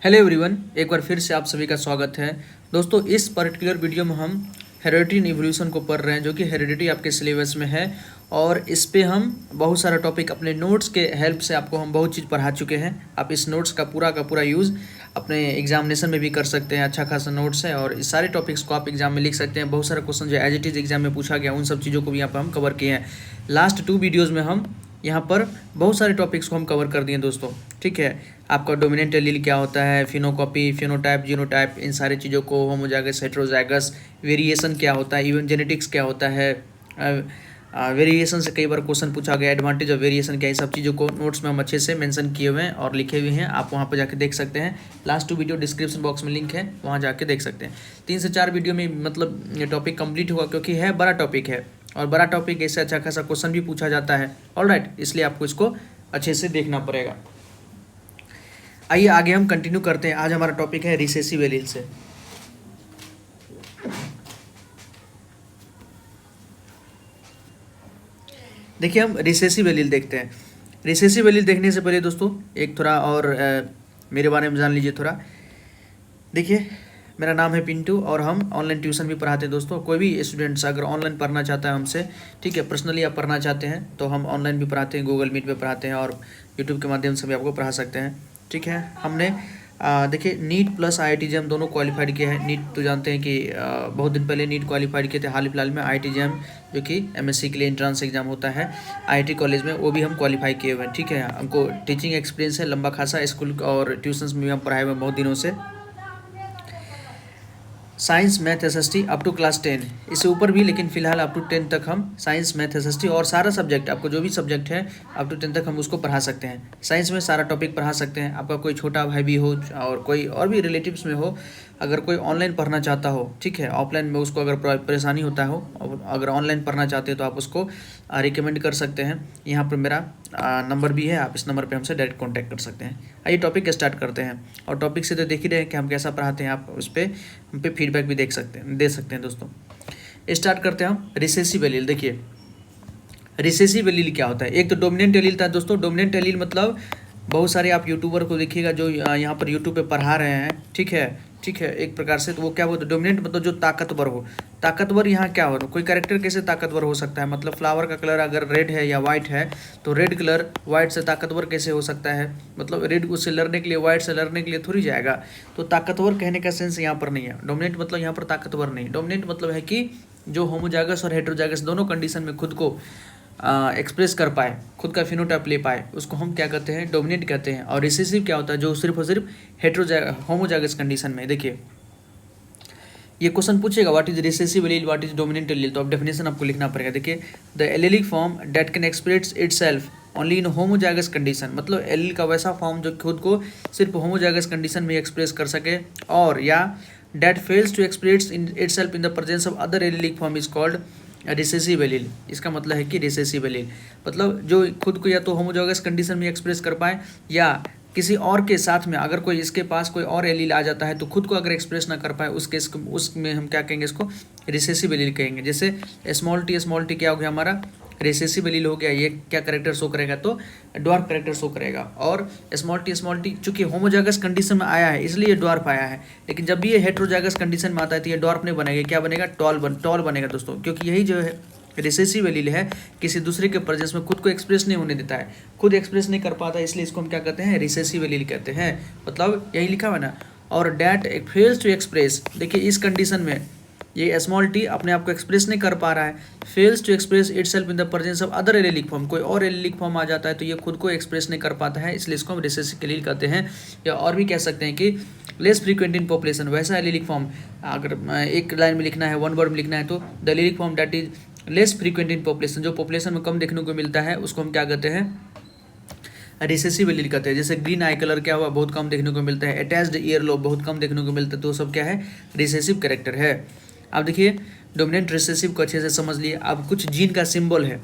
Hello everyone, एक बार फिर से आप सभी का स्वागत है। दोस्तों, इस पर्टिकुलर वीडियो में हम हेरिडिटी एंड इवोल्यूशन को पढ़ रहे हैं, जो कि हेरिडिटी आपके सिलेबस में है। और इस पे हम बहुत सारा टॉपिक अपने नोट्स के हेल्प से आपको हम बहुत चीज़ पढ़ा चुके हैं। आप इस नोट्स का पूरा यूज़ अपने एग्जामिनेशन में भी कर सकते हैं। अच्छा खासा नोट्स है और इस सारे टॉपिक्स को आप एग्जाम में लिख सकते हैं। बहुत सारा क्वेश्चन जो एज इट इज़ एग्जाम में पूछा गया, उन सब चीज़ों को भी यहाँ पर हम कवर किए हैं। लास्ट 2 वीडियोज़ में हम यहाँ पर बहुत सारे टॉपिक्स को हम कवर कर दिए दोस्तों। ठीक है, आपका डोमिनेंट एलील क्या होता है, फिनोकॉपी, फिनोटाइप, जीनोटाइप, इन सारी चीज़ों को, होमोजाइगस, हेटेरोजाइगस, वेरिएशन क्या होता है, इवन जेनेटिक्स क्या होता है, वेरिएशन से कई बार क्वेश्चन पूछा गया, एडवांटेज ऑफ वेरिएशन क्या, ये सब चीज़ों को नोट्स में हम अच्छे से मेंशन किए हुए हैं और लिखे हुए हैं। आप वहाँ पर जाके देख सकते हैं। लास्ट 2 वीडियो डिस्क्रिप्शन बॉक्स में लिंक है, वहाँ जाके देख सकते हैं। 3 से 4 वीडियो में मतलब ये टॉपिक कंप्लीट हुआ, क्योंकि है बड़ा टॉपिक है और बड़ा टॉपिक ऐसे अच्छा खासा क्वेश्चन भी पूछा जाता है। ऑलराइट, इसलिए आपको इसको अच्छे से देखना पड़ेगा। आइए आगे हम कंटिन्यू करते हैं। आज हमारा टॉपिक है रिसेसिव एलील से। देखिए, हम रिसेसिव एलील देखते हैं। रिसेसिव एलील देखने से पहले दोस्तों एक थोड़ा और मेरे बारे में जान लीजिए थोड़ा। देखिए, मेरा नाम है पिंटू और हम ऑनलाइन ट्यूशन भी पढ़ाते हैं दोस्तों। कोई भी स्टूडेंट्स अगर ऑनलाइन पढ़ना चाहता है हमसे, ठीक है, पर्सनली आप पढ़ना चाहते हैं तो हम ऑनलाइन भी पढ़ाते हैं, गूगल मीट पे पढ़ाते हैं और यूट्यूब के माध्यम से भी आपको पढ़ा सकते हैं। ठीक है, हमने देखिए नीट प्लस IIT-JEM दोनों क्वालिफाइड किया है। नीट तो जानते हैं कि बहुत दिन पहले नीट क्वालिफाइड किए थे। हाल फिलहाल में IIT-JEM जो कि MSc के लिए एंट्रेंस एग्जाम होता है IIT कॉलेज में, वो भी हम क्वालिफाई किए हुए हैं। ठीक है, हमको टीचिंग एक्सपीरियंस है लंबा खासा, स्कूल और ट्यूशन्स में भी हम पढ़ाए हुए बहुत दिनों से। Science math SST up to class 10, इससे ऊपर भी, लेकिन फिलहाल अप टू 10 तक हम साइंस मैथ SST और सारा सब्जेक्ट, आपको जो भी सब्जेक्ट है अप टू 10 तक हम उसको पढ़ा सकते हैं। साइंस में सारा टॉपिक पढ़ा सकते हैं। आपका कोई छोटा भाई भी हो और कोई और भी रिलेटिव्स में हो, अगर कोई ऑनलाइन पढ़ना चाहता हो, ठीक है, ऑफलाइन में उसको अगर परेशानी होता हो, अगर ऑनलाइन पढ़ना चाहते हो तो आप उसको रिकमेंड कर सकते हैं। यहाँ पर मेरा नंबर भी है, आप इस नंबर पे हमसे डायरेक्ट कांटेक्ट कर सकते हैं। आइए टॉपिक स्टार्ट करते हैं। और टॉपिक से तो देख ही रहे हैं कि हम कैसा पढ़ाते हैं। आप उस पर हम पे फीडबैक भी दे सकते हैं दोस्तों। स्टार्ट करते हैं हम रिसेसिव एलील। देखिए, रिसेसिव एलील क्या होता है। एक तो डोमिनेंट एलील था दोस्तों। डोमिनेंट एलील मतलब बहुत सारे आप यूट्यूबर को देखिएगा जो यहाँ पर यूट्यूब पे पढ़ा रहे हैं, ठीक है, एक प्रकार से। तो वो क्या बोलते हैं, डोमिनेंट मतलब जो ताकतवर हो। ताकतवर यहाँ क्या हो, कोई कैरेक्टर कैसे ताकतवर हो सकता है, मतलब फ्लावर का कलर अगर रेड है या वाइट है तो रेड कलर वाइट से ताकतवर कैसे हो सकता है। मतलब रेड उससे लड़ने के लिए, वाइट से लड़ने के लिए थोड़ी जाएगा। तो ताकतवर कहने का सेंस यहाँ पर नहीं है। डोमिनेंट मतलब यहाँ पर ताकतवर नहीं। डोमिनेंट मतलब है कि जो होमोजाइगस और हेटेरोजाइगस दोनों कंडीशन में खुद को एक्सप्रेस कर पाए, खुद का फिनोटाइप ले पाए, उसको हम क्या कहते हैं, डोमिनेंट कहते हैं। और रिसेसिव क्या होता है, जो सिर्फ और सिर्फ होमोजाइगस कंडीशन में। देखिए, ये क्वेश्चन पूछेगा what is recessive allele, what is dominant allele, तो अब डेफिनेशन आपको लिखना पड़ेगा। देखिए, the allelic form that can express itself only in homozygous condition, मतलब एलील का वैसा फॉर्म जो खुद को सिर्फ होमोजाइगस कंडीशन में एक्सप्रेस कर सके, और या that fails to express in itself in the presence of other allelic form is called recessive allele. इसका मतलब है कि रिसेसिव एलील मतलब जो खुद को या तो होमोजाइगस कंडीशन में एक्सप्रेस कर पाए, या किसी और के साथ में अगर कोई इसके पास कोई और एलील आ जाता है तो खुद को अगर एक्सप्रेस ना कर पाए, उसमें हम क्या कहेंगे, इसको रिसेसिव एलील कहेंगे। जैसे स्मॉल टी क्या हो गया हमारा, रिसेसिव एलील हो गया। ये क्या करेक्टर शो करेगा, तो ड्वार्फ करेक्टर शो करेगा। और स्मॉल टी चूंकि होमोजाइगस कंडीशन में आया है इसलिए ड्वार्फ आया है, लेकिन जब भी ये हेटेरोजाइगस कंडीशन में आता है तो ये ड्वार्फ नहीं बनेगा। क्या बनेगा, टॉल बनेगा दोस्तों, क्योंकि यही जो है रिसेसिव एलील है, किसी दूसरे के प्रेजेंस में खुद को एक्सप्रेस नहीं होने देता है, खुद एक्सप्रेस नहीं कर पाता, इसलिए इसको हम क्या कहते हैं, रिसेसिव एलील कहते हैं। मतलब यही लिखा हुआ है ना। और डैट फेल्स टू एक्सप्रेस, देखिए इस कंडीशन में ये स्मॉल टी अपने आप को एक्सप्रेस नहीं कर पा रहा है, fails to express itself in the presence of other allelic form, कोई और एलीलिक फॉर्म आ जाता है तो ये खुद को एक्सप्रेस नहीं कर पाता है, इसलिए इसको हम रिसेसिव एलील कहते हैं। या और भी कह सकते हैं कि लेस फ्रीक्वेंट इन पॉपुलेशन, वैसा एलीलिक फॉर्म, अगर एक लाइन में लिखना है, वन वर्ड में लिखना है, तो the allelic form that is less frequent in population, जो पॉपुलेशन में कम देखने को मिलता है, उसको हम क्या कहते हैं, रिसेसिव एलील कहते हैं। जैसे ग्रीन आई कलर क्या हुआ, बहुत कम देखने को मिलता है। अटैच्ड ईयर लोब बहुत कम देखने को मिलता है, तो सब क्या है, रिसेसिव कैरेक्टर है। अब देखिए, डोमिनेंट रिसेसिव को अच्छे से समझ लिए। अब कुछ जीन का सिंबल है,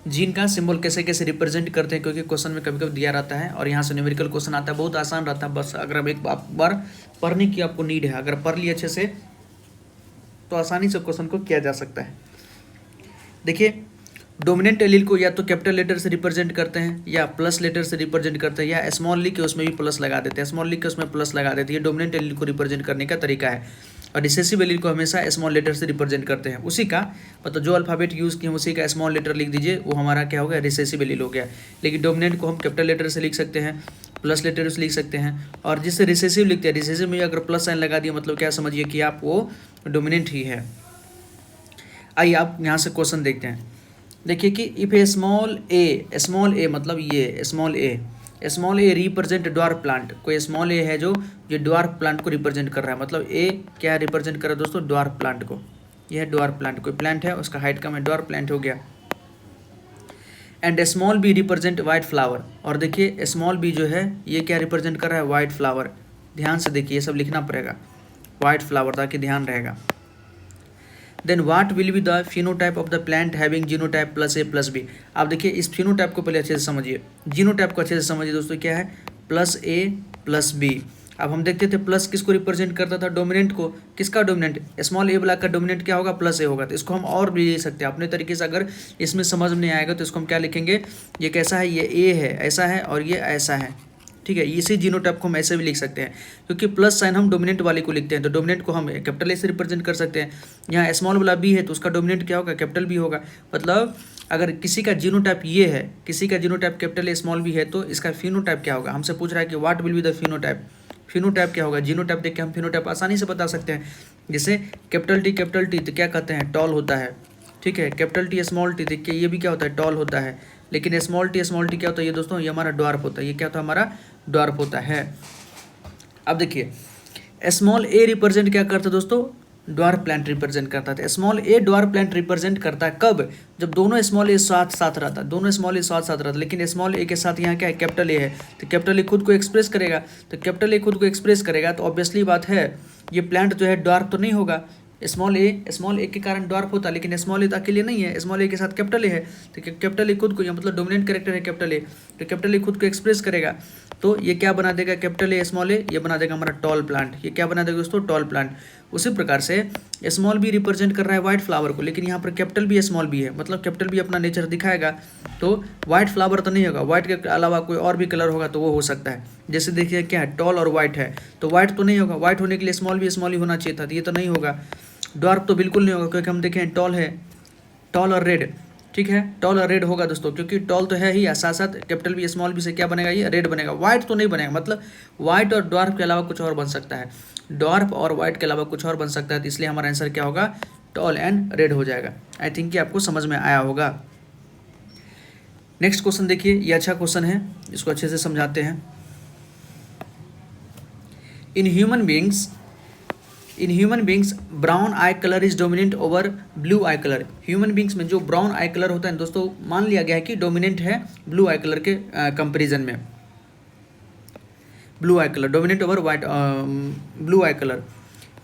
जीन का सिंबल कैसे कैसे रिप्रेजेंट करते हैं, क्योंकि क्वेश्चन में कभी कभी दिया रहता है और यहाँ से न्यूमेरिकल क्वेश्चन आता है, बहुत आसान रहता है। बस अगर अब एक बार पढ़ने की आपको नीड है, अगर पढ़ लिए अच्छे से तो आसानी से क्वेश्चन को किया जा सकता है। देखिए, डोमिनेंट एलील को या तो कैपिटल लेटर से रिप्रेजेंट करते हैं या प्लस लेटर से रिप्रेजेंट करते हैं या स्मॉल ली के उसमें भी प्लस लगा देते हैं, स्मॉल ली के उसमें प्लस लगा देते हैं। ये डोमिनेंट एलील को रिप्रेजेंट करने का तरीका है। और रिसेसिव एलील को हमेशा स्मॉल लेटर से रिप्रेजेंट करते हैं। उसी का मतलब जो अल्फ़ाबेट यूज़ किए उसी का स्मॉल लेटर लिख दीजिए, वो हमारा क्या हो गया, रिसेसिव एलील हो गया। लेकिन डोमिनेंट को हम कैपिटल लेटर से लिख सकते हैं, प्लस लेटर से लिख सकते हैं। और जिससे रिसेसिव लिखते हैं, रिसेसिव में अगर प्लस साइन लगा दिया मतलब क्या समझिए कि आप वो डोमिनेंट ही है। आइए आप यहाँ से क्वेश्चन देखते हैं। देखिए कि इफ़ ए स्मॉल ए मतलब ये small A represent dwarf plant, कोई स्मॉल ए है जो ये ड्वार्फ प्लांट को रिप्रेजेंट कर रहा है। मतलब ए क्या रिप्रेजेंट कर रहा है दोस्तों, ड्वार्फ प्लांट को। यह है ड्वार्फ प्लांट, कोई प्लांट है उसका हाइट कम है, ड्वार्फ प्लांट हो गया। And small b represent white flower, और देखिए स्मॉल बी जो है ये क्या रिप्रेजेंट कर रहा है, वाइट फ्लावर। ध्यान से देखिए, ये सब लिखना पड़ेगा, वाइट फ्लावर, ताकि ध्यान रहेगा। Then what will be the phenotype of the plant having genotype plus a plus b. आप देखिए इस फिनोटाइप को पहले अच्छे से समझिए, जीनोटाइप को अच्छे से समझिए दोस्तों, क्या है, प्लस ए प्लस बी। अब हम देखते थे प्लस किसको रिप्रेजेंट करता था, डोमिनेंट को। किसका डोमिनेंट, स्मॉल ए ब्लॉक का डोमिनेंट क्या होगा, प्लस ए होगा। तो इसको हम और भी ले सकते हैं अपने तरीके से। अगर इसमें समझ में नहीं आएगा तो इसको हम क्या लिखेंगे, ये कैसा है, ये ए है, ऐसा है, और ये ऐसा है, ठीक है। इसी जीनोटाइप को हम ऐसे भी लिख सकते हैं, क्योंकि प्लस साइन हम डोमिनेंट वाले को लिखते हैं, तो डोमिनेंट को हम कैपिटल ए से रिप्रेजेंट कर सकते हैं। यहाँ स्मॉल वाला बी है तो उसका डोमिनेंट क्या होगा, कैपिटल बी होगा। मतलब अगर किसी का जीनोटाइप ये है, किसी का genotype capital A small b है, तो इसका फिनोटाइप क्या होगा। हमसे पूछ रहा है कि what will be the phenotype, phenotype क्या होगा। जीनोटाइप देख के हम फिनोटाइप आसानी से बता सकते हैं। जैसे कैपिटल टी तो क्या कहते हैं, टॉल होता है, ठीक है। कैपिटल टी स्मॉल टी देख के ये भी क्या होता है, टॉल होता है। लेकिन स्मॉल टी क्या होता है, ये दोस्तों ये हमारा ड्वार्फ होता है। ये क्या होता है, हमारा ड्वार्फ होता है। अब देखिए स्मॉल ए रिप्रेजेंट क्या करता है दोस्तों, ड्वार्फ प्लांट रिप्रेजेंट करता था। Small a dwarf plant represent करता है कब, जब दोनों स्मॉल ए साथ साथ रहता है, दोनों स्मॉल ए साथ साथ रहता है। लेकिन स्मॉल ए के साथ यहाँ क्या है, कैपिटल ए है, तो कैपिटल ए खुद को एक्सप्रेस करेगा। तो कैपिटल ए खुद को एक्सप्रेस करेगा तो ऑब्वियसली बात है ये प्लांट जो है ड्वार्फ तो नहीं होगा। स्मॉल ए के कारण ड्वार्फ होता है, लेकिन स्मॉल ए तो अकेले नहीं है, स्मॉल ए के साथ कैपिटल ए है। तो कैपिटल ए खुद को, मतलब डोमिनेंट कैरेक्टर है कैपिटल ए, तो कैपिटल ए खुद को एक्सप्रेस करेगा। तो ये क्या बना देगा, कैपिटल ए स्मॉल ए, ये बना देगा हमारा टॉल प्लांट। ये क्या बना देगा दोस्तों, टॉल प्लांट। उसी प्रकार से स्मॉल बी रिप्रेजेंट कर रहा है व्हाइट फ्लावर को, लेकिन यहाँ पर कैपिटल बी स्मॉल बी है, मतलब कैपिटल बी अपना नेचर दिखाएगा। तो व्हाइट फ्लावर तो नहीं होगा, व्हाइट के अलावा कोई और भी कलर होगा तो वो हो सकता है। जैसे देखिए क्या है, टॉल और व्हाइट है, तो व्हाइट तो नहीं होगा, व्हाइट होने के लिए स्मॉल ही होना चाहिए था, तो ये तो नहीं होगा। ड्वार्फ तो बिल्कुल नहीं होगा, क्योंकि हम देखें टॉल है, टॉल और रेड, ठीक है, टॉल और रेड होगा दोस्तों, क्योंकि टॉल तो है ही, साथ साथ कैपिटल बी स्मॉल बी से क्या बनेगा, ये रेड बनेगा। व्हाइट तो नहीं बनेगा, मतलब व्हाइट और ड्वार्फ के अलावा कुछ और बन सकता है, ड्वार्फ और व्हाइट के अलावा कुछ और बन सकता है। तो इसलिए हमारा आंसर क्या होगा, टॉल एंड रेड हो जाएगा। आई थिंक कि आपको समझ में आया होगा। नेक्स्ट क्वेश्चन देखिए, ये अच्छा क्वेश्चन है, इसको अच्छे से समझाते हैं। In human beings brown I colour is dominant over blue eye colour. Human beings में जो ब्राउन आई कलर होता है दोस्तों, मान लिया गया है कि डोमिनेंट है ब्लू आई कलर के कंपेरिजन में। Blue eye colour dominant over white blue eye colour.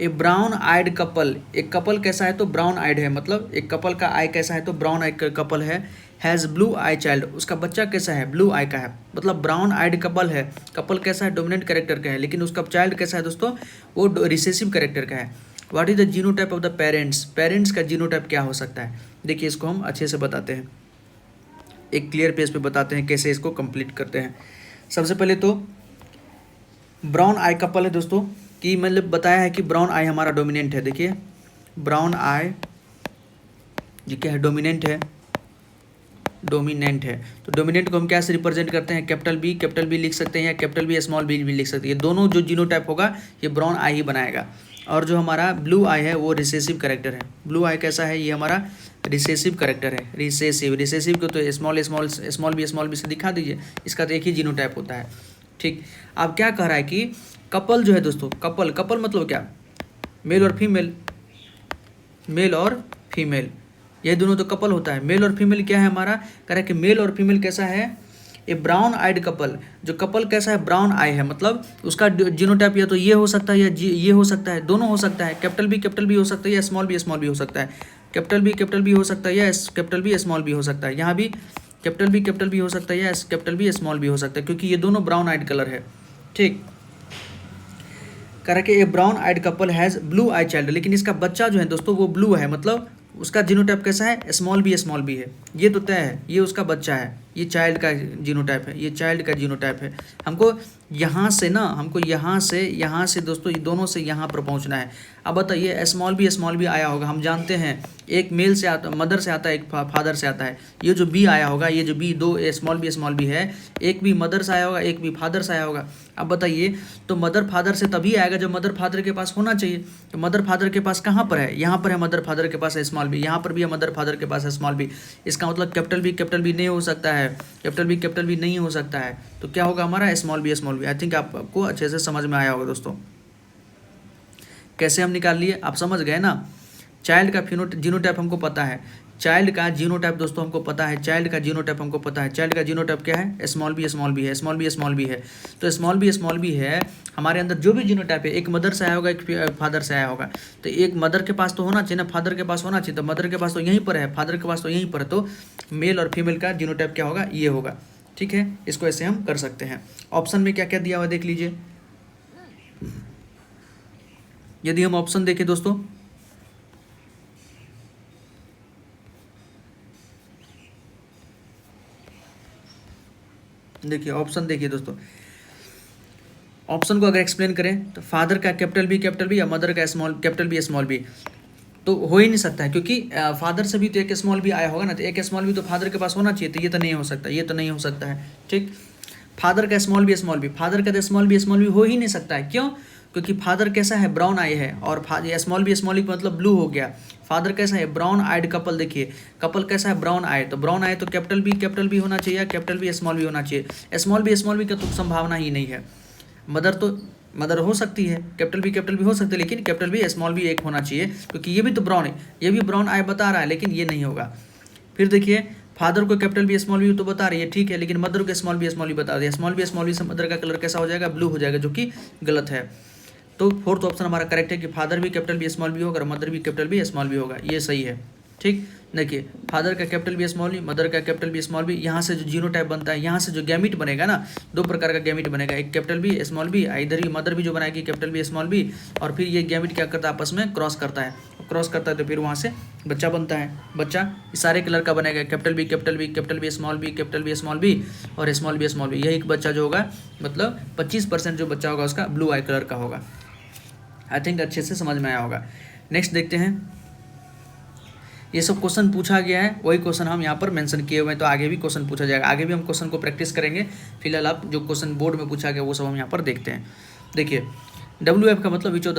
A brown eyed couple, एक कपल कैसा है तो ब्राउन आइड है, मतलब एक कपल का आई कैसा है तो ब्राउन आई कपल है। हैज़ ब्लू आई चाइल्ड, उसका बच्चा कैसा है, ब्लू आई का है, मतलब ब्राउन आइड कपल है। कपल कैसा है, डोमिनेंट कैरेक्टर का है, लेकिन उसका चाइल्ड कैसा है दोस्तों, वो रिसेसिव कैरेक्टर का है। What is the genotype of the parents, parents का जीनोटाइप क्या हो सकता है। देखिए इसको हम अच्छे से बताते हैं, एक क्लियर पेज पे बताते हैं कैसे इसको कंप्लीट करते हैं। सबसे पहले तो ब्राउन आई कपल है दोस्तों, कि मतलब बताया है कि ब्राउन आई हमारा डोमिनेंट है। देखिए ब्राउन आई ये क्या है, डोमिनेंट है, डोमिनेंट है। तो डोमिनेंट को हम क्या से रिप्रेजेंट करते हैं, कैपिटल बी लिख सकते हैं, या कैपिटल बी स्मॉल बी भी लिख सकते हैं। ये दोनों जो जीनोटाइप होगा ये ब्राउन आई ही बनाएगा। और जो हमारा ब्लू आई है वो रिसेसिव कैरेक्टर है। ब्लू आई कैसा है, ये हमारा रिसेसिव कैरेक्टर है। रिसेसिव को तो स्मॉल बी से दिखा दीजिए, इसका तो एक ही जीनोटाइप होता है, ठीक। अब क्या कह रहा है कि कपल जो है दोस्तों, कपल मतलब क्या, मेल और फीमेल, ये दोनों तो कपल होता है। मेल और फीमेल क्या है हमारा, कह रहा है कि मेल और फीमेल कैसा है, ए ब्राउन आइड कपल, जो कपल कैसा है, ब्राउन आई है, मतलब उसका जीनोटाइप या तो ये हो सकता है या ये हो सकता है, दोनों हो सकता है। कैपिटल बी हो सकता है या स्मॉल बी हो सकता है। कैपिटल बी हो सकता है या कैपिटल बी स्मॉल बी हो सकता है। यहाँ भी कैपिटल बी हो सकता है या कैपिटल बी स्मॉल बी हो सकता है, क्योंकि ये दोनों ब्राउन आइड कलर है, ठीक। कह रहा है कि a brown eyed couple has blue eye child, लेकिन इसका बच्चा जो है दोस्तों वो ब्लू है, मतलब उसका जीनोटाइप कैसा है, स्मॉल बी है, ये तो तय है, ये उसका बच्चा है, ये चाइल्ड का जीनोटाइप है, ये चाइल्ड का जीनोटाइप है। हमको यहाँ से ना, हमको यहाँ से दोस्तों, ये दोनों से यहाँ पर पहुँचना है। अब बताइए स्मॉल बी आया होगा, हम जानते हैं एक मेल से आता, मदर से आता है, एक फादर से आता है। ये जो बी आया होगा, ये जो बी, दो स्मॉल बी है, एक भी मदर से आया होगा, एक भी फादर से आया होगा। अब बताइए, तो मदर फादर से तभी आएगा जब मदर फादर के पास होना चाहिए। तो मदर फादर के पास कहाँ पर है, यहाँ पर है, मदर फादर के पास है स्मॉल बी, यहाँ पर भी है मदर फादर के पास है स्मॉल बी। इसका मतलब कैपिटल बी नहीं हो सकता है, कैपिटल बी नहीं हो सकता है। तो क्या होगा हमारा, स्मॉल बी। आई थिंक आपको अच्छे से समझ में आया होगा दोस्तों। कैसे हम निकाल लिए, आप समझ गए ना। चाइल्ड का जीनोटाइप हमको पता है, चाइल्ड का जीनोटाइप दोस्तों हमको पता है, चाइल्ड का जीनोटाइप हमको पता है। चाइल्ड का जीनोटाइप क्या है, स्मॉल बी है, स्मॉल बी है। तो स्मॉल बी है, हमारे अंदर जो भी जीनोटाइप है, एक मदर से आया होगा, एक फादर से आया होगा। तो एक मदर के पास तो होना चाहिए ना, फादर के पास होना चाहिए। तो मदर के पास तो यहीं पर है, फादर के पास तो यहीं पर है, तो मेल और फीमेल का जीनोटाइप क्या होगा, ये होगा। ठीक है, इसको ऐसे हम कर सकते हैं। ऑप्शन में क्या क्या दिया हुआ देख लीजिए। यदि हम ऑप्शन देखें दोस्तों, देखिए ऑप्शन देखिए दोस्तों, ऑप्शन को अगर एक्सप्लेन करें तो फादर का कैपिटल बी या मदर का स्मॉल बी तो हो ही नहीं सकता है, क्योंकि फादर से भी तो एक स्मॉल बी आया होगा ना, तो एक स्मॉल बी तो फादर के पास होना चाहिए। तो ये तो नहीं हो सकता, ये तो नहीं हो सकता है। ठीक, फादर का स्मॉल बी फादर का स्मॉल बी हो ही नहीं सकता है। क्यों, क्योंकि फादर कैसा है, ब्राउन आई है, और स्मॉल बी मतलब ब्लू हो गया। फादर कैसा है, ब्राउन आइड कपल, देखिए कपल कैसा है, ब्राउन आई। तो ब्राउन आई तो कैपिटल बी होना चाहिए, कैपिटल बी होना चाहिए। स्मॉल बी का तो संभावना ही नहीं है। मदर हो सकती है, कैपिटल बी हो सकती है, लेकिन कैपिटल बी एक होना चाहिए, क्योंकि ये भी तो ब्राउन है, ये भी ब्राउन आई बता रहा है, लेकिन ये नहीं होगा। फिर देखिए, फादर को कैपिटल बी तो बता रही है, ठीक है, लेकिन मदर को स्मॉल बी बता दिया। स्मॉल बी से मदर का कलर कैसा हो जाएगा, ब्लू हो जाएगा, जो कि गलत है। तो फोर्थ ऑप्शन हमारा करेक्ट है कि फादर भी कैपिटल बी होगा और मदर भी कैपिटल बी होगा, ये सही है। ठीक, देखिए फादर का कैपिटल बी, मदर का कैपिटल बी, यहाँ से जो जीनोटाइप बनता है, यहाँ से जो गैमिट बनेगा ना, दो प्रकार का गैमिट बनेगा, एक कैपिटल बी, इधर ही मदर भी जो बनाएगी कैपिटल बी, और फिर ये गैमिट क्या करता है, आपस में क्रॉस करता है तो फिर वहाँ से बच्चा बनता है। बच्चा इस सारे कलर का बनेगा, कैपिटल बी, और स्मॉल बी। यही एक बच्चा जो होगा, मतलब 25% जो बच्चा होगा उसका ब्लू आई कलर का होगा। आई थिंक अच्छे से समझ में आया होगा। नेक्स्ट देखते हैं, ये सब क्वेश्चन पूछा गया है, वही क्वेश्चन हम यहाँ पर मेंशन किए हुए हैं, तो आगे भी क्वेश्चन पूछा जाएगा, आगे भी हम क्वेश्चन को प्रैक्टिस करेंगे। फिलहाल आप जो क्वेश्चन बोर्ड में पूछा गया वो सब हम यहाँ पर देखते हैं। देखिए WF का मतलब which of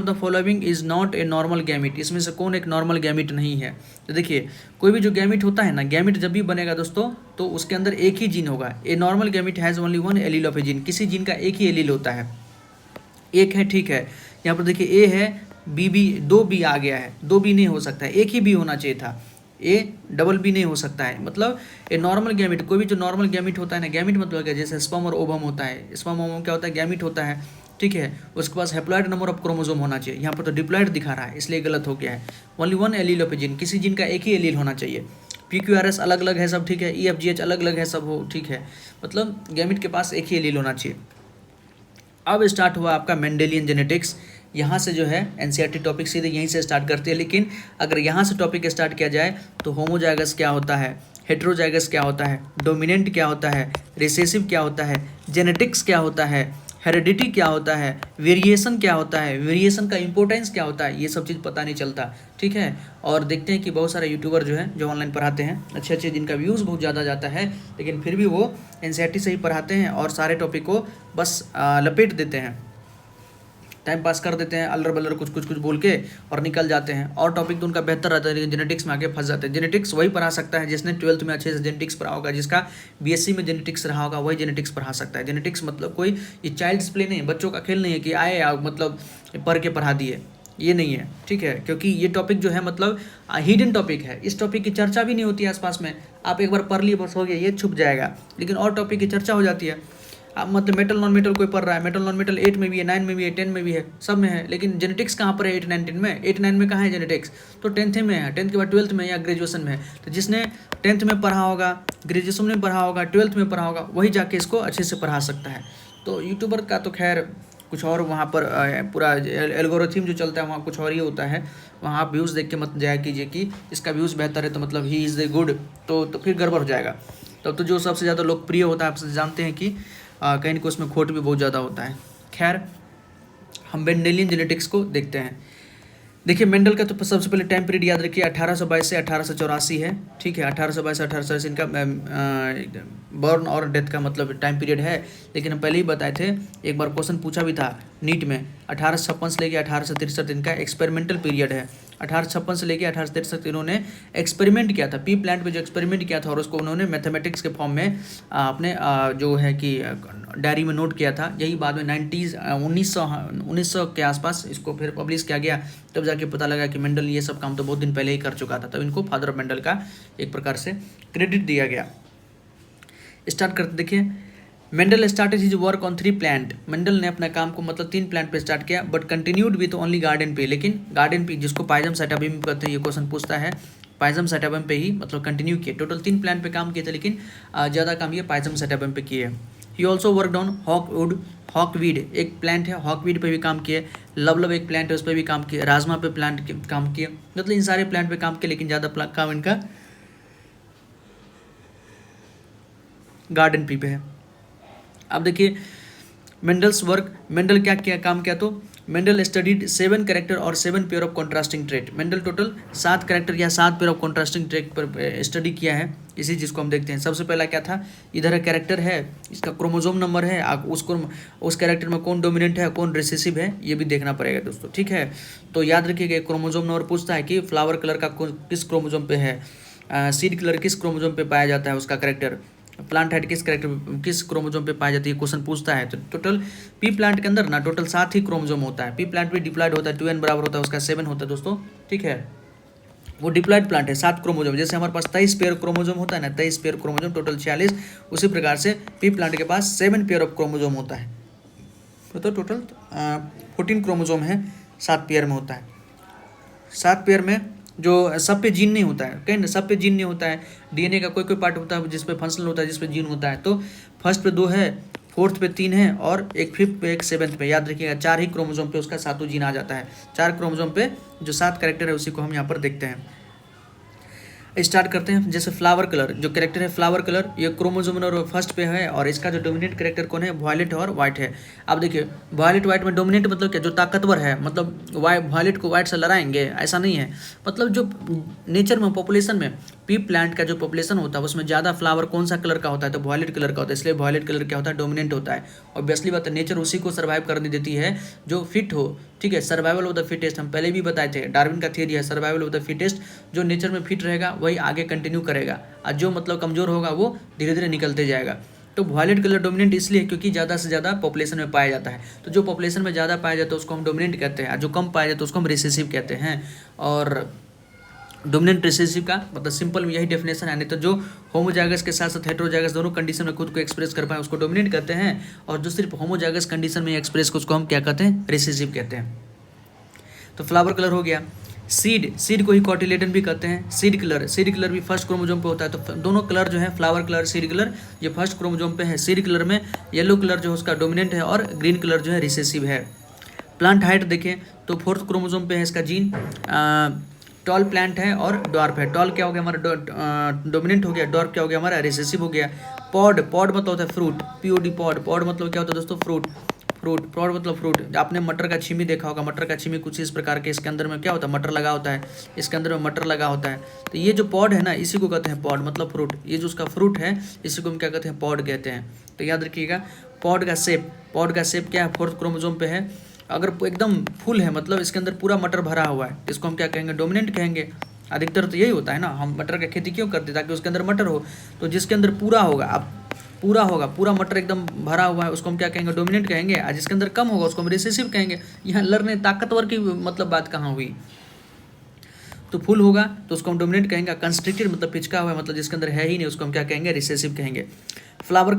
the following is not a normal gamete, इसमें से कौन एक नॉर्मल गैमिट नहीं है। तो देखिए कोई भी जो गैमिट होता है ना, गैमिट जब भी बनेगा दोस्तों, तो उसके अंदर एक ही जीन होगा। A normal gamete has only one allele of A gene, किसी जीन का एक ही एलील होता है, एक है। ठीक है, यहाँ पर देखिए ए है, बी, दो बी आ गया है, दो बी नहीं हो सकता है, एक ही बी होना चाहिए था, ए डबल बी नहीं हो सकता है। मतलब ए नॉर्मल गैमिट, कोई भी जो नॉर्मल गैमिट होता है ना, गैमिट मतलब क्या, जैसे स्पर्म और ओवम होता है, स्पर्म ओवम क्या होता है, गैमिट होता है। ठीक है, उसके पास हैप्लॉइड नंबर ऑफ क्रोमोसोम होना चाहिए, यहाँ पर तो डिप्लॉइड दिखा रहा है, इसलिए गलत हो गया है। Only one allele of A gene, किसी जीन का एक ही एलील होना चाहिए। PQRS अलग अलग है सब, ठीक है, EFGH अलग अलग है सब, हो ठीक है, मतलब गैमिट के पास एक ही एलील होना चाहिए। अब स्टार्ट हुआ आपका मेंडेलियन जेनेटिक्स। यहाँ से जो है NCERT टॉपिक सीधे यहीं से स्टार्ट करते हैं, लेकिन अगर यहाँ से टॉपिक स्टार्ट किया जाए तो होमोजाइगस क्या होता है, हेट्रोजाइगस क्या होता है, डोमिनेंट क्या होता है, रिसेसिव क्या होता है, जेनेटिक्स क्या होता है, हेरिडिटी क्या होता है, वेरिएशन क्या होता है, वेरिएशन का इंपॉर्टेंस क्या होता है, ये सब चीज़ पता नहीं चलता। ठीक है, और देखते हैं कि बहुत सारे यूट्यूबर जो हैं, जो ऑनलाइन पढ़ाते हैं, अच्छे जिनका व्यूज़ बहुत ज़्यादा जाता है, लेकिन फिर भी वो NCERT से ही पढ़ाते हैं और सारे टॉपिक को बस लपेट देते हैं, टाइम पास कर देते हैं, अल्लर बल्लर कुछ बोल के और निकल जाते हैं। और टॉपिक तो उनका बेहतर रहता है, लेकिन जेनेटिक्स में आगे फंस जाते हैं। जेनेटिक्स वही पढ़ा सकता है जिसने 12th में अच्छे से जेनेटिक्स पढ़ा होगा, जिसका BSc में जेनेटिक्स रहा होगा, वही जेनेटिक्स पढ़ा सकता है। जेनेटिक्स मतलब कोई ये चाइल्ड्स प्ले नहीं है, बच्चों का खेल नहीं है कि आए मतलब पढ़ के पढ़ा दिए, ये नहीं है। ठीक है, क्योंकि ये टॉपिक जो है मतलब हिडन टॉपिक है, इस टॉपिक की चर्चा भी नहीं होती है आसपास में। आप एक बार पढ़ लिए बस हो गया, ये छुप जाएगा, लेकिन और टॉपिक की चर्चा हो जाती है। अब मतलब मेटल नॉन मेटल कोई पढ़ रहा है, मेटल नॉन मेटल 8 में भी है, 9 में भी है, 10 में भी है, सब में है, लेकिन जेनेटिक्स कहाँ पर है 8, 9, 10 में? 8, 9 में कहाँ है जेनेटिक्स? तो 10th में है, 10th के बाद 12th में या ग्रेजुएशन में है। तो जिसने 10th में पढ़ा होगा, ग्रेजुएशन में पढ़ा होगा, 12th में पढ़ा होगा, वही जाके इसको अच्छे से पढ़ा सकता है। तो यूट्यूबर का तो खैर कुछ और वहाँ पर पूरा एल्गोरिथम जो चलता है वहाँ कुछ और ही होता है। वहाँ आप व्यूज़ देख के मत जाया कीजिए कि इसका व्यूज़ बेहतर है तो मतलब ही इज़ द गुड, तो फिर गड़बड़ हो जाएगा। तब तो जो सबसे ज़्यादा लोकप्रिय होता है आप जानते हैं कि कहीं को उसमें खोट भी बहुत ज़्यादा होता है। खैर, हम मेंडेलियन जेनेटिक्स को देखते हैं। देखिए मेंडल का तो सबसे पहले टाइम पीरियड याद रखिए 1822 से 1884 है, ठीक है। 1822 से 1884 इनका बर्न और डेथ का मतलब टाइम पीरियड है। लेकिन हम पहले ही बताए थे, एक बार क्वेश्चन पूछा भी था नीट में, 1856 से लेकर 1863 इनका एक्सपेरिमेंटल पीरियड है। 1856 से लेकर 1863 इन्होंने एक्सपेरिमेंट किया था, पी प्लांट पे जो एक्सपेरिमेंट किया था और उसको उन्होंने मैथमेटिक्स के फॉर्म में अपने जो है कि डायरी में नोट किया था। यही बाद में 1900 के आसपास इसको फिर पब्लिश किया गया, तब जाके पता लगा कि मेंडल ये सब काम तो बहुत दिन पहले ही कर चुका था, तब इनको फादर ऑफ मेंडल का एक प्रकार से क्रेडिट दिया गया। स्टार्ट करते देखिए, Mendel started his work on 3 plant. Mendel ने अपना काम को मतलब 3 प्लांट पे स्टार्ट किया, but continued with only garden पे। लेकिन गार्डन पे, जिसको पाइजम सैटाबियम कहते हैं, ये क्वेश्चन पूछता है, पाइजम सैटाबियम पे ही मतलब कंटिन्यू किए। टोटल 3 प्लांट पे काम किए थे, लेकिन ज़्यादा काम ये पाइजम सैटाबियम पे किए। ही ऑल्सो वर्कड ऑन हॉकवीड, एक प्लांट है, हॉकवीड पे भी काम किए। लवलव एक प्लांट है, उस पर भी काम किए। राजमा पे प्लांट काम किए, मतलब इन सारे प्लांट पे काम किए, लेकिन ज़्यादा काम इनका गार्डन पी पे है। अब देखिए मेंडल्स वर्क, मेंडल क्या काम किया, तो मेंडल स्टडीड 7 कैरेक्टर और 7 pair of contrasting trait. Mendel total 7 character या 7 पेयर ऑफ कॉन्ट्रास्टिंग ट्रेट पर स्टडी किया है। इसी चीज़ को हम देखते हैं। सबसे पहला क्या था, इधर कैरेक्टर है, इसका क्रोमोजोम नंबर है, उसको उस कैरेक्टर में कौन डोमिनेंट है, कौन रिसेसिव है, ये भी देखना पड़ेगा दोस्तों, ठीक है। तो याद रखिएगा, क्रोमोजोम नंबर पूछता है कि फ्लावर कलर का किस क्रोमोजोम पे है, सीड कलर किस क्रोमोजोम पे पाया जाता है उसका कैरेक्टर, प्लांट हेड किस क्रोमोजोम पे पाई जाती है, क्वेश्चन पूछता है। तो टोटल पी प्लांट के अंदर ना टोटल 7 ही क्रोमोजोम होता है। पी प्लांट भी डिप्लॉयड होता है, 2n बराबर होता है उसका 7 होता है दोस्तों, ठीक है। वो डिप्लॉयड प्लांट है, 7 क्रोमोजोम। जैसे हमारे पास 23 पेयर क्रोमोजोम होता है ना, 23 पेयर क्रोमोजोम टोटल 46, उसी प्रकार से पी प्लांट के पास 7 पेयर ऑफ क्रोमोजोम होता है। तो टोटल 14 क्रोमोजोम है, 7 पेयर में होता है। 7 पेयर में जो सब पे जीन नहीं होता है, कहीं सब पे जीन नहीं होता है। डीएनए का कोई पार्ट होता है जिस पे फंक्शनल होता है, जिस पे जीन होता है। तो फर्स्ट पे 2 है, फोर्थ पे 3 है, और एक फिफ्थ पे, एक सेवन्थ पे। याद रखिएगा 4 ही क्रोमोजोम पे उसका 7 जीन आ जाता है। 4 क्रोमोजोम पे जो 7 कैरेक्टर है उसी को हम यहाँ पर देखते हैं। स्टार्ट करते हैं। जैसे फ्लावर कलर, जो कैरेक्टर है फ्लावर कलर, ये क्रोमोजोम नंबर फर्स्ट पे है, और इसका जो डोमिनेंट कैरेक्टर कौन है, वायलेट और वाइट है। अब देखिए वायलेट वाइट में डोमिनेंट मतलब क्या, जो ताकतवर है, मतलब वायलेट को वाइट से लड़ाएंगे ऐसा नहीं है। मतलब जो नेचर में, पॉपुलेशन में, पी प्लांट का जो पॉपुलेशन होता है उसमें ज़्यादा फ्लावर कौन सा कलर का होता है, तो वायलेट कलर का होता है। इसलिए वायलेट कलर क्या होता है, डोमिनेंट होता है। ऑब्वियसली बात है, नेचर उसी को सर्वाइव करने देती है जो फिट हो, ठीक है। सर्वाइवल ऑफ द फिटेस्ट हम पहले भी बताए थे, डार्विन का थियरी है, सर्वाइवल ऑफ द फिटेस्ट। जो नेचर में फिट रहेगा वही आगे कंटिन्यू करेगा, और जो मतलब कमज़ोर होगा वो धीरे धीरे निकलते जाएगा। तो वायलेट कलर डोमिनेंट इसलिए क्योंकि ज़्यादा से ज़्यादा पॉपुलेशन में पाया जाता है। तो जो पॉपुलेशन में ज़्यादा पाया जाता है उसको हम डोमिनेंट कहते हैं, और जो कम पाया जाता है उसको हम रिसेसिव कहते हैं। और डोमिनेंट रिसेसिव का मतलब सिंपल में यही डेफिनेशन है। नहीं तो जो होमोजाइगस के साथ साथ हेटेरोजाइगस दोनों कंडीशन में खुद को एक्सप्रेस कर पाए उसको डोमिनेंट कहते हैं, और जो सिर्फ होमोजाइगस कंडीशन में एक्सप्रेस को उसको हम क्या कहते हैं, रिसेसिव कहते हैं। तो फ्लावर कलर हो गया। सीड को ही कॉटिलेडन भी कहते हैं। सीड कलर भी फर्स्ट क्रोमोजोम पे होता है। तो दोनों कलर जो है, फ्लावर कलर, सीड कलर, ये फर्स्ट क्रोमोजोम पे है। सीड कलर में येलो कलर जो है उसका डोमिनेंट है, और ग्रीन कलर जो है रिसेसिव है। प्लांट हाइट देखें तो फोर्थ क्रोमोजोम पे है इसका जीन। टॉल प्लांट है और डॉर्फ है। टॉल क्या हो गया हमारा, डोमिनेंट हो गया। डॉर्फ क्या हो गया हमारा, रिसेसिव हो गया। पॉड मतलब होता है फ्रूट, पीओडी पॉड मतलब क्या होता है दोस्तों, पॉड मतलब फ्रूट। आपने मटर का छिमी देखा होगा, मटर का छिमी कुछ इस प्रकार के, इसके अंदर में क्या होता है, मटर लगा होता है, इसके अंदर में मटर लगा होता है। तो ये जो पॉड है ना, इसी को कहते हैं पॉड मतलब फ्रूट। ये जो उसका फ्रूट है इसी को हम क्या कहते हैं, पॉड कहते हैं। तो याद रखिएगा पॉड का शेप क्या है, फोर्थ क्रोमोजोम पे है। अगर एकदम फुल है, मतलब इसके अंदर पूरा मटर भरा हुआ है, इसको हम क्या कहेंगे, डोमिनेंट कहेंगे। अधिकतर तो यही होता है ना, हम मटर का खेती क्यों करते हैं, ताकि उसके अंदर मटर हो। तो जिसके अंदर पूरा होगा, पूरा मटर एकदम भरा हुआ है, उसको हम क्या कहेंगे, डोमिनेंट कहेंगे। और जिसके अंदर कम होगा उसको हम रिसेसिव कहेंगे। यहाँ लड़ने ताकतवर की मतलब बात कहाँ हुई। तो फुल होगा तो उसको हम डोमिनेंट कहेंगे। कंस्ट्रिक्टेड मतलब पिचका हुआ है, मतलब जिसके अंदर है ही नहीं, उसको हम क्या कहेंगे, रिसेसिव कहेंगे। फ्लावर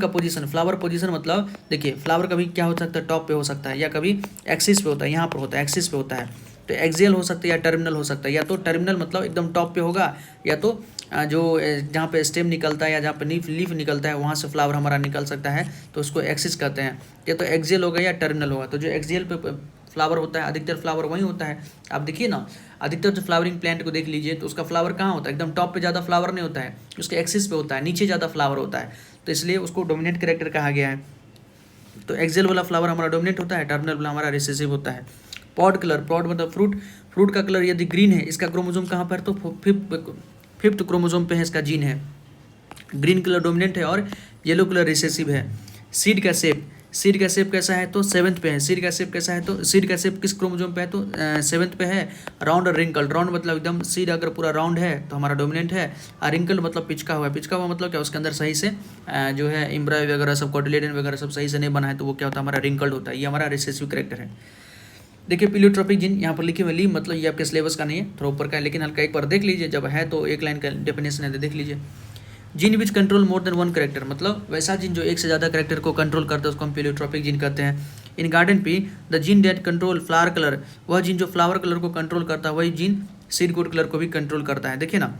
पोजीशन मतलब देखिए फ्लावर कभी क्या हो सकता है, टॉप पे हो सकता है, या कभी एक्सिस पे होता है, यहाँ पर होता है, एक्सिस पे होता है। तो एक्सियल हो सकता है या टर्मिनल हो सकता है। या तो टर्मिनल मतलब एकदम टॉप पे होगा, या तो जो जहाँ पे स्टेम निकलता है या जहाँ पे लीफ निकलता है वहाँ से फ्लावर हमारा निकल सकता है, तो उसको एक्सिस कहते हैं। या तो एक्सियल होगा या टर्मिनल होगा। तो जो एक्सियल पे फ्लावर होता है, अधिकतर फ्लावर वहीं होता है। आप देखिए ना, अधिकतर जो फ्लावरिंग प्लांट को देख लीजिए तो उसका फ्लावर कहाँ होता है, एकदम टॉप पे ज़्यादा फ्लावर नहीं होता है, उसके एक्सिस पे होता है, नीचे ज़्यादा फ्लावर होता है, तो इसलिए उसको डोमिनेट कैरेक्टर कहा गया है। तो एक्सियल वाला फ्लावर हमारा डोमिनेट होता है, टर्मिनल वाला हमारा रिसेसिव होता है। पॉड कलर, पॉड मतलब फ्रूट, फ्रूट का कलर यदि ग्रीन है, इसका क्रोमोसोम कहाँ पर, तो फिफ्थ क्रोमोसोम पे है, इसका जीन है। ग्रीन कलर डोमिनेंट है और येलो कलर रिसेसिव है। सीड का शेप, सीड का शेप कैसा है, तो सेवन्थ पे है। सीड का शेप कैसा है, तो सीड का शेप किस क्रोमोसोम पे है, तो सेवन्थ पे है। राउंड और रिंकल, राउंड मतलब एकदम सीड अगर पूरा राउंड है तो हमारा डोमिनेंट है, और रिंकल मतलब पिचका हुआ है। पिचका हुआ मतलब क्या, उसके अंदर सही से जो है इम्ब्राय वगैरह सब, कोटिलेडन वगैरह सब सही से नहीं बना है, तो वो क्या होता है, हमारा रिंकल्ड होता है। ये हमारा रिसेसिव कैरेक्टर है। देखिए प्लियोट्रॉपिक जीन यहाँ पर लिखे हुए ली, मतलब ये आपके सिलेबस का नहीं है, थोड़ा ऊपर का है, लेकिन हल्का एक बार देख लीजिए, जब है तो एक लाइन का डेफिनेशन है तो देख लीजिए। Gene which control more than one character, मतलब वैसा जीन जो एक से ज़्यादा करेक्टर को कंट्रोल करता है उसको हम प्लियोट्रॉपिक जीन कहते हैं। In garden pea the gene that control flower colour, वह जीन जो फ्लावर कलर को कंट्रोल करता है वही जीन सीड कोड कलर को भी कंट्रोल करता है। देखिए ना,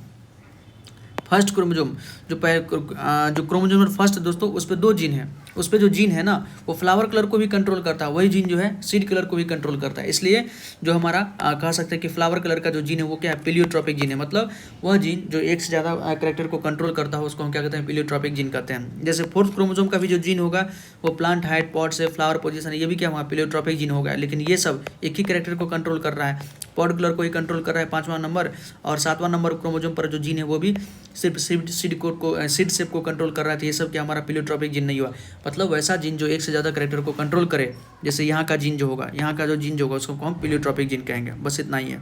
फर्स्ट क्रोमोजोम जो क्रोमोजोम नंबर फर्स्ट दोस्तों, उस पर 2 जीन है, उस पर जो जीन है ना वो फ्लावर कलर को भी कंट्रोल करता है, वही जीन जो है सीड कलर को भी कंट्रोल करता है। इसलिए जो हमारा कह सकते हैं कि फ्लावर कलर का जो जीन है वो क्या है, प्लियोट्रॉपिक जीन है। मतलब वह जीन जो एक से ज़्यादा कैरेक्टर को कंट्रोल करता है उसको हम क्या कहते हैं, प्लियोट्रॉपिक जीन कहते हैं। जैसे फोर्थ क्रोमोजोम का भी जो जीन होगा वो प्लांट हाइट, पॉट से फ्लावर पोजिशन, ये भी क्या हमारा प्लियोट्रॉपिक जीन होगा। लेकिन ये सब एक ही कैरेक्टर को कंट्रोल कर रहा है, पॉड कलर को ही कंट्रोल कर रहा है 5वां नंबर, और 7वां नंबर क्रोमोजोम पर जो जीन है वो भी सिर्फ सीड कोड को, सीड शेप को कंट्रोल कर रहा था। ये सब क्या हमारा प्लियोट्रॉपिक जीन नहीं हुआ। मतलब वैसा जीन जो एक से ज़्यादा कैरेक्टर को कंट्रोल करे, जैसे यहाँ का जीन जो होगा, यहाँ का जो जीन जो होगा उसको हम प्लियोट्रॉपिक जीन कहेंगे। बस इतना ही है।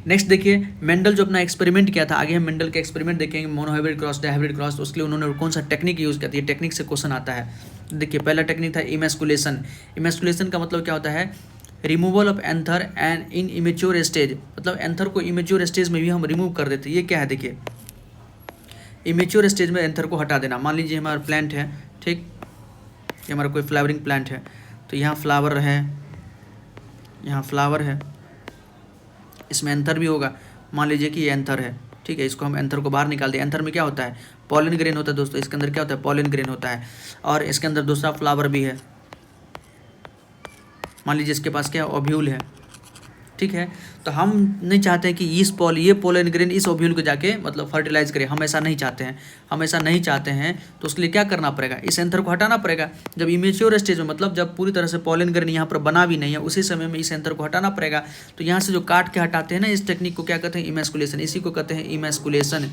नेक्स्ट देखिए, मेंडल जो अपना एक्सपेरिमेंट किया था, आगे हम मेंडल के एक्सपेरिमेंट देखेंगे, मोनोहाइब्रिड क्रॉस, डायहाइब्रिड क्रॉस, तो उसके लिए उन्होंने कौन सा टेक्निक यूज़ किया था, ये टेक्निक से क्वेश्चन आता है। देखिए पहला टेक्निक था इमेस्कुलेशन। इमेस्कुलेशन का मतलब क्या होता है, removal of anther and in immature stage, मतलब एंथर को इमेच्योर स्टेज में भी हम रिमूव कर देते हैं। ये क्या है, देखिए इमेच्योर स्टेज में एंथर को हटा देना। मान लीजिए हमारा प्लांट है, ठीक, ये हमारा कोई फ्लावरिंग प्लांट है, तो यहाँ फ्लावर है, यहाँ फ्लावर है, इसमें एंथर भी होगा। मान लीजिए कि ये एंथर है, ठीक है, इसको हम एंथर को बाहर निकाल दें। एंथर में क्या होता है, पॉलन ग्रेन होता है दोस्तों, इसके अंदर क्या होता है, पॉलन ग्रेन होता है, और इसके अंदर दूसरा फ्लावर भी है। मान लीजिए इसके पास क्या ओव्यूल है, ठीक है, तो हम नहीं चाहते हैं कि ये पोलन ग्रेन इस ओव्यूल को जाके मतलब फर्टिलाइज करे, हम ऐसा नहीं चाहते हैं। हम ऐसा नहीं चाहते हैं तो उसके लिए क्या करना पड़ेगा, इस एंथर को हटाना पड़ेगा। जब इमेच्योर स्टेज में, मतलब जब पूरी तरह से पोलन ग्रेन यहाँ पर बना भी नहीं है, उसी समय में इस एंथर को हटाना पड़ेगा। तो यहाँ से जो काट के हटाते हैं ना, इस टेक्निक को क्या कहते हैं, इमेस्कुलेशन। इसी को कहते हैं इमेस्कुलेशन,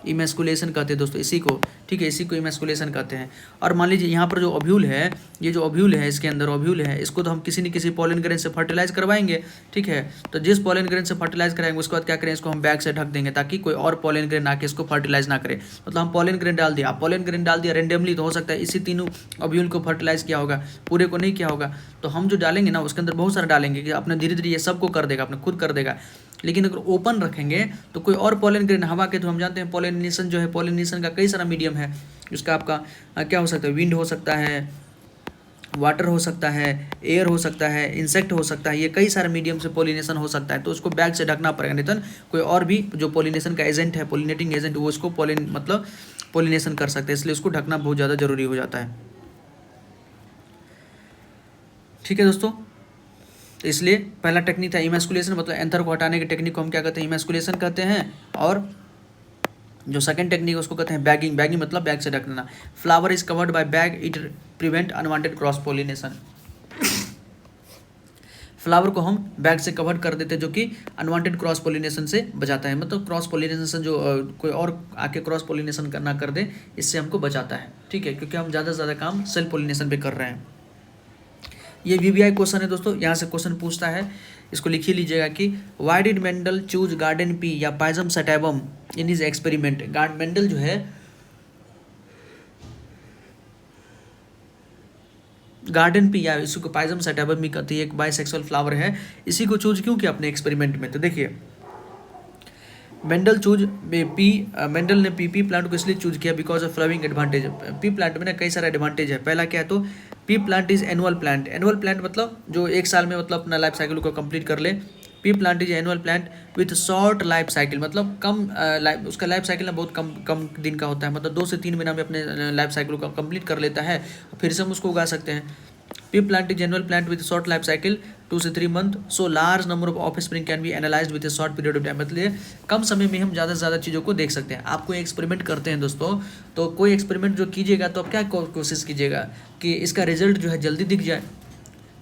इमेस्कुलेशन कहते हैं दोस्तों इसी को, ठीक है, इसी को इमेस्कुलेशन कहते हैं। और मान लीजिए यहाँ पर जो ओव्यूल है, ये जो ओव्यूल है, इसके अंदर ओव्यूल है, इसको तो हम किसी न किसी पोलन ग्रेन से फर्टिलाइज करवाएंगे, ठीक है। तो जिस पोलन ग्रेन से फर्टिलाइज कराएंगे उसके बाद क्या करें, इसको हम बैग से ढक देंगे ताकि कोई और पोलन ग्रेन आके इसको फर्टिलाइज ना करे। मतलब हम पोलन ग्रेन डाल दिया, आप पोलन ग्रेन डाल दिया रेंडमली, तो हो सकता है इसी तीनों ओव्यूल को फर्टिलाइज किया होगा, पूरे को नहीं किया होगा। तो हम जो डालेंगे ना उसके अंदर बहुत सारा डालेंगे कि अपने धीरे धीरे ये सबको कर देगा, अपने खुद कर देगा। लेकिन अगर ओपन रखेंगे तो कोई और पोलन ग्रेन हवा के, तो हम जानते हैं पोलिनेशन जो है, पोलिनेशन का कई सारा मीडियम है। उसका आपका क्या हो सकता है, विंड हो सकता है, वाटर हो सकता है, एयर हो सकता है, इंसेक्ट हो सकता है, ये कई सारे मीडियम से पोलिनेशन हो सकता है। तो उसको बैग से ढकना पड़ेगा, नहीं तो कोई और भी जो पोलिनेशन का एजेंट है, पोलिनेटिंग एजेंट, वो उसको मतलब पोलिनेशन कर सकते हैं, इसलिए उसको ढकना बहुत ज़्यादा जरूरी हो जाता है। ठीक है दोस्तों, तो इसलिए पहला टेक्निक था इमेस्कुलेशन, मतलब एंथर को हटाने की टेक्निक को हम क्या कहते हैं, इमेस्कुलेशन कहते हैं। और जो सेकंड टेक्निक है उसको कहते हैं बैगिंग। बैगिंग मतलब बैग से ढकना। Flower is covered by bag, it prevent unwanted cross pollination. Flower को हम बैग से कवर कर देते हैं जो कि अनवांटेड क्रॉस पोलिनेशन से बचाता है। मतलब क्रॉस पोलिनेशन जो कोई और आके क्रॉस पोलिनेशन करना कर दे, इससे हमको बचाता है, ठीक है, क्योंकि हम ज़्यादा से ज़्यादा काम सेल्फ पोलिनेशन पे कर रहे हैं। ये वीवीआई क्वेश्चन है दोस्तों, यहाँ से क्वेश्चन पूछता है, इसको लिख ही लीजिएगा कि why did Mendel choose garden pea या पाइजम सटैबम इन हिज एक्सपेरिमेंट। मेंडल जो है गार्डन पी या इसको पाइजम सटैबम भी कहती है, एक बाइसेक्सुअल फ्लावर है, इसी को चूज क्यों किया अपने एक्सपेरिमेंट में। तो देखिए मेंडल ने पी प्लांट को इसलिए चूज किया because of flowering advantage. P plant में ना कई सारे एडवांटेज है। पहला क्या है, तो P plant is annual plant. Annual plant मतलब जो एक साल में मतलब अपना लाइफ साइकिल को कंप्लीट कर ले। P plant is annual plant with short life cycle, मतलब कम उसका लाइफ साइकिल ना बहुत कम कम दिन का होता है, मतलब 2 से 3 महीना में अपने लाइफ साइकिल को कंप्लीट कर लेता है, फिर से हम उसको उगा सकते हैं। P plant is annual plant with short life cycle 2 से 3 month, so large number of offspring can be analysed with A short period of time. मतलब कम समय में हम ज़्यादा से ज़्यादा चीज़ों को देख सकते हैं। आप कोई एक्सपेरिमेंट करते हैं दोस्तों, तो कोई एक्सपेरिमेंट जो कीजिएगा तो आप क्या कोशिश कीजिएगा कि इसका रिजल्ट जो है जल्दी दिख जाए।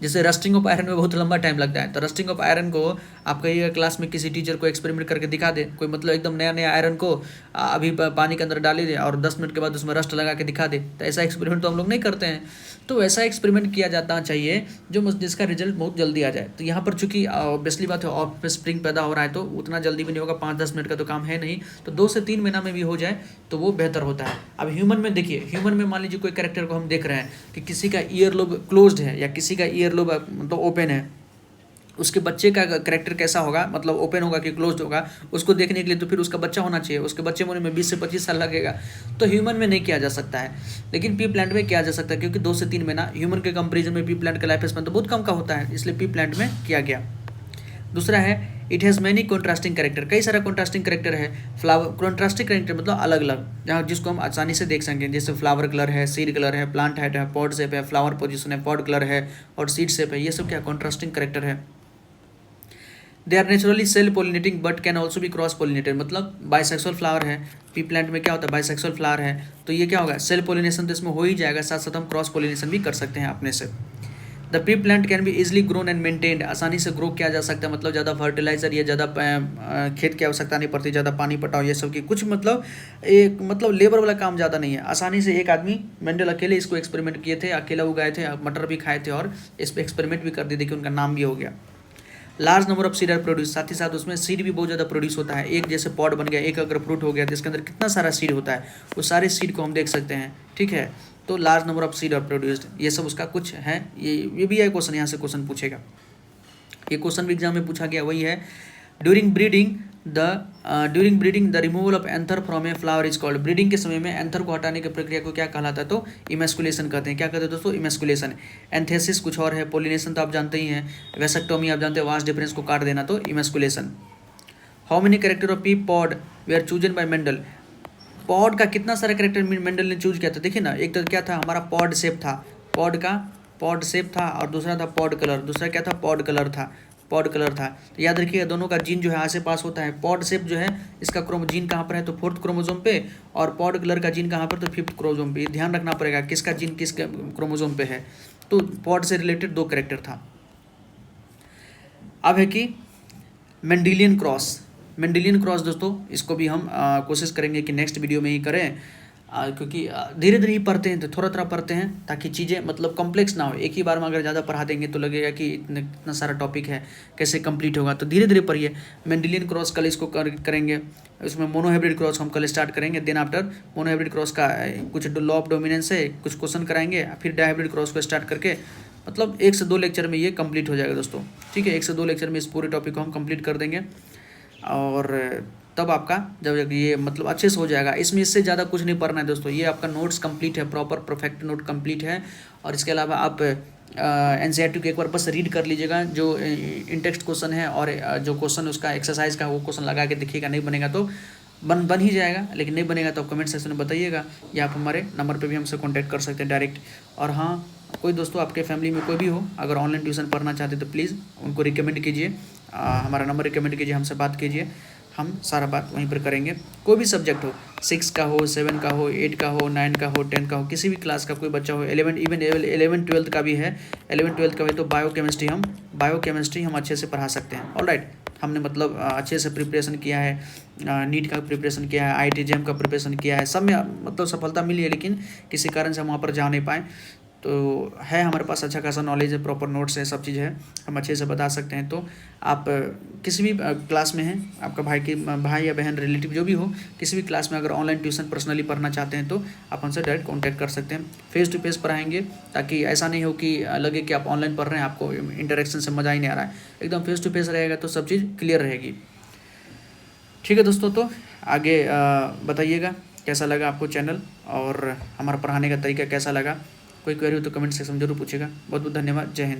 जैसे रस्टिंग ऑफ आयरन में बहुत लंबा टाइम लगता है, तो रस्टिंग ऑफ आयरन को आप कहिएगा क्लास में किसी टीचर को एक्सपेरिमेंट करके दिखा दे, कोई मतलब एकदम नया नया आयरन को अभी पानी के अंदर डाली दे और 10 मिनट के बाद उसमें रस्ट लगा के दिखा दे, तो ऐसा एक्सपेरिमेंट तो हम लोग नहीं करते हैं। तो ऐसा एक्सपेरिमेंट किया जाता चाहिए जो जिसका रिजल्ट बहुत जल्दी आ जाए। तो यहाँ पर चूंकि ऑब्वियसली बात है ऑफ स्प्रिंग पैदा हो रहा है, तो उतना जल्दी भी नहीं होगा, 5-10 मिनट का तो काम है नहीं, तो 2 से 3 महीना में भी हो जाए तो वो बेहतर होता है। अब ह्यूमन में देखिए, ह्यूमन में मान लीजिए कोई कैरेक्टर को हम देख रहे हैं कि किसी का ईयर लोब क्लोज्ड है या किसी का ईयर लोब मतलब ओपन है, उसके बच्चे का करेक्टर कैसा होगा, मतलब ओपन होगा कि क्लोज्ड होगा, उसको देखने के लिए तो फिर उसका बच्चा होना चाहिए। उसके बच्चे होने में 20 से 25 साल लगेगा, तो ह्यूमन में नहीं किया जा सकता है, लेकिन पी प्लांट में किया जा सकता है, क्योंकि 2 से 3 महीना ह्यूमन के कंपेरिजन में पी प्लांट का लाइफ स्पैन तो बहुत कम का होता है, इसलिए पी प्लांट में किया गया। दूसरा है it has many contrasting character, कई सारा कॉन्ट्रास्टिंग करेक्टर है। फ्लावर कॉन्ट्रास्टिंग करेक्टर मतलब अलग अलग, जहाँ जिसको हम आसानी से देख सकें, जैसे फ्लावर कलर है, सीड कलर है, प्लांट हाइट है, पॉड शेप है, फ्लावर पोजीशन है, पॉड कलर है और सीड शेप है, ये सब क्या कॉन्ट्रास्टिंग करेक्टर है। They are naturally self pollinating but can also भी क्रॉस पोलिनेटेड, मतलब बाइसेक्सुअल फ्लावर है। पी प्लांट में क्या होता है, बाइसेक्सुअल फ्लावर है, तो ये क्या होगा, सेल पोलिनेशन तो इसमें हो ही जाएगा, साथ साथ हम क्रॉस पोलिनेशन भी कर सकते हैं अपने से। The P plant can be easily grown and maintained, आसानी से ग्रो किया जा सकता है, मतलब ज़्यादा फर्टिलाइजर या ज़्यादा खेत की आवश्यकता नहीं पड़ती, ज़्यादा पानी पटाओ ये सब की कुछ मतलब एक मतलब लेबर वाला काम ज़्यादा नहीं है। आसानी से एक आदमी मेंडल अकेले इसको एक्सपेरिमेंट किए थे, अकेला उगाए थे, मटर भी खाए थे और इस पर एक्सपेरिमेंट भी कर दिए थे कि उनका नाम भी हो गया। Large number of seed are produce, साथ ही साथ उसमें सीड भी बहुत ज़्यादा प्रोड्यूस होता है। एक जैसे पॉड बन गया, एक अगर फ्रूट हो गया तो इसके अंदर कितना सारा सीड होता है, वो सारे सीड को हम देख सकते हैं, ठीक है। तो large number of seed are produced, ये सब उसका कुछ है। ये भी है क्वेश्चन, यहाँ से क्वेश्चन पूछेगा, ये क्वेश्चन भी एग्जाम में पूछा गया, वही है during breeding the removal of anther from a flower is called. Breeding के समय में एंथर को हटाने की प्रक्रिया को क्या कहलाता है, तो इमेस्कुलेशन कहते हैं। क्या कहते हैं दोस्तों, इमेस्कुलेशन। एंथेसिस कुछ और है, पोलिनेशन तो आप जानते ही हैं, वेसेक्टोमी आप जानते हैं, वास्ट डिफरेंस को काट देना, तो emasculation. How many character of pea pod they are chosen by Mendel, pod का कितना सारा कैरेक्टर मेंडल ने चूज किया था। देखिए ना, एक तो क्या था हमारा पॉड शेप था, पॉड शेप था, और दूसरा था पॉड कलर, दूसरा क्या था पॉड कलर था, तो याद रखिएगा दोनों का जीन जो है आसे पास होता है। पॉड शेप जो है इसका जीन कहाँ पर है, तो 4th क्रोमोसोम पे, और पॉड कलर का जीन कहाँ पर, तो 5th क्रोमोसोम पे। ध्यान रखना पड़ेगा किसका जीन किस क्रोमोसोम पे है, तो पॉड से रिलेटेड 2 कैरेक्टर था। अब है कि मेंडेलियन क्रॉस दोस्तों, इसको भी हम कोशिश करेंगे कि नेक्स्ट वीडियो में ही करें, क्योंकि धीरे धीरे ही पढ़ते हैं, तो थोड़ा थोड़ा पढ़ते हैं ताकि चीज़ें मतलब कॉम्प्लेक्स ना हो। एक ही बार में अगर ज़्यादा पढ़ा देंगे तो लगेगा कि इतना सारा टॉपिक है कैसे कंप्लीट होगा, तो धीरे धीरे पढ़िए। मेंडेलियन क्रॉस कल इसको करेंगे, उसमें मोनोहाइब्रिड क्रॉस हम कल स्टार्ट करेंगे, देन आफ्टर मोनोहाइब्रिड क्रॉस का कुछ लॉ ऑफ डोमिनेंस है, कुछ क्वेश्चन कराएंगे, फिर डाइहाइब्रिड क्रॉस को स्टार्ट करके मतलब 1 से 2 लेक्चर में ये कंप्लीट हो जाएगा दोस्तों, ठीक है। 1 से 2 लेक्चर में इस पूरे टॉपिक को हम कंप्लीट कर देंगे, और तब आपका जब ये मतलब अच्छे से हो जाएगा। इसमें इससे ज़्यादा कुछ नहीं पढ़ना है दोस्तों, ये आपका नोट्स कंप्लीट है, प्रॉपर परफेक्ट नोट कंप्लीट है। और इसके अलावा आप एनसीईआरटी को एक बार बस रीड कर लीजिएगा, जो इन टेक्स्ट क्वेश्चन है और जो क्वेश्चन उसका एक्सरसाइज का वो क्वेश्चन लगा के देखिएगा। नहीं बनेगा तो बन ही जाएगा, लेकिन नहीं बनेगा तो आप कमेंट सेक्शन में बताइएगा, या आप हमारे नंबर पे भी हमसे कांटेक्ट कर सकते हैं डायरेक्ट। और हाँ, कोई दोस्तों आपके फैमिली में कोई भी हो अगर ऑनलाइन ट्यूशन पढ़ना चाहते तो प्लीज़ उनको रिकमेंड कीजिए, हमारा नंबर रिकमेंड कीजिए, हमसे बात कीजिए, हम सारा बात वहीं पर करेंगे। कोई भी सब्जेक्ट हो, 6 का हो, 7 का हो, 8 का हो, 9 का हो, 10 का हो, किसी भी क्लास का कोई बच्चा हो, 11 12 का भी है, 11 12 का भी, तो बायोकेमिस्ट्री हम अच्छे से पढ़ा सकते हैं। ऑलराइट, हमने मतलब अच्छे से प्रिपरेशन किया है, नीट का प्रिपरेशन किया है, IIT JEM का प्रिपरेशन किया है, सब में मतलब सफलता मिली है, लेकिन किसी कारण से हम वहाँ पर जा नहीं पाए। तो है हमारे पास अच्छा खासा नॉलेज है, प्रॉपर नोट्स है, सब चीज़ है, हम अच्छे से बता सकते हैं। तो आप किसी भी क्लास में हैं, आपका भाई या बहन रिलेटिव जो भी हो, किसी भी क्लास में अगर ऑनलाइन ट्यूशन पर्सनली पढ़ना चाहते हैं तो आप हमसे डायरेक्ट कांटेक्ट कर सकते हैं। फेस टू फेस पढ़ाएंगे, ताकि ऐसा नहीं हो कि लगे कि आप ऑनलाइन पढ़ रहे हैं, आपको इंटरेक्शन से मज़ा ही नहीं आ रहा है। एकदम फेस टू फेस रहेगा तो सब चीज़ क्लियर रहेगी, ठीक है दोस्तों। तो आगे बताइएगा कैसा लगा आपको चैनल, और हमारा पढ़ाने का तरीका कैसा लगा। कोई क्वेरी हो तो कमेंट सेक्शन में जरूर पूछेगा। बहुत बहुत धन्यवाद। जय हिंद।